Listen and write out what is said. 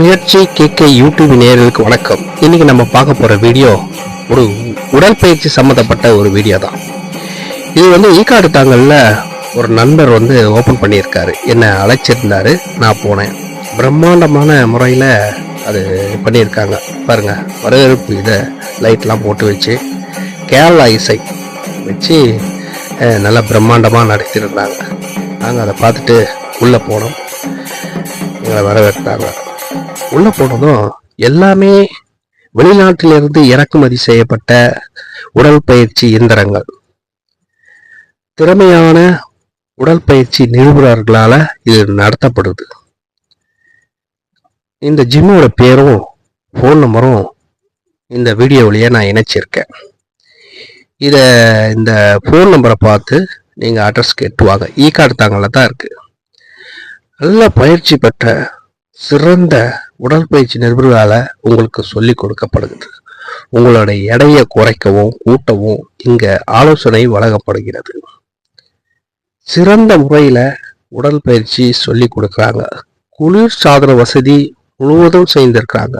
முயற்சி கேட்க யூடியூப் நேயர்களுக்கு வணக்கம். இன்னைக்கு நம்ம பார்க்க போற வீடியோ ஒரு உடற்பயிற்சி சம்மந்தப்பட்ட ஒரு வீடியோ தான். இது ஈக்காடு தாங்கல்ல ஒரு நண்பர் ஓபன் பண்ணியிருக்காரு, என்ன அழைச்சிருந்தாரு, நான் போனேன். பிரம்மாண்டமான முறையில் அது பண்ணியிருக்காங்க பாருங்க. வரவேற்பு இதை லைட்லாம் போட்டு வச்சு கேரளா இசை வச்சு நல்லா பிரம்மாண்டமாக நடத்தியிருந்தாங்க. நாங்கள் அதை பார்த்துட்டு உள்ளே போனோம். எங்களை வரவேற்றாங்க. உள்ளே போனதும் எல்லாமே வெளிநாட்டிலிருந்து இறக்குமதி செய்யப்பட்ட உடற்பயிற்சி இயந்திரங்கள், திறமையான உடற்பயிற்சி நிபுணர்களால இது நடத்தப்படுது. இந்த ஜிம்மோட பேரும் ஃபோன் நம்பரும் இந்த வீடியோவிலேயே நான் இணைச்சிருக்கேன். இந்த ஃபோன் நம்பரை பார்த்து நீங்கள் அட்ரஸ் கேட்டுவாங்க. ஈக்காடு தாங்கல தான் இருக்குது. நல்ல பயிற்சி பெற்ற சிறந்த உடற்பயிற்சி நிபுணர்களால் உங்களுக்கு சொல்லி கொடுக்கப்படுகிறது. உங்களுடைய எடையை குறைக்கவும் கூட்டவும் இங்கே ஆலோசனை வழங்கப்படுகிறது. சிறந்த முறையில் உடற்பயிற்சி சொல்லி கொடுக்குறாங்க. குளிர் சாதன வசதி முழுவதும் செய்திருக்கிறாங்க.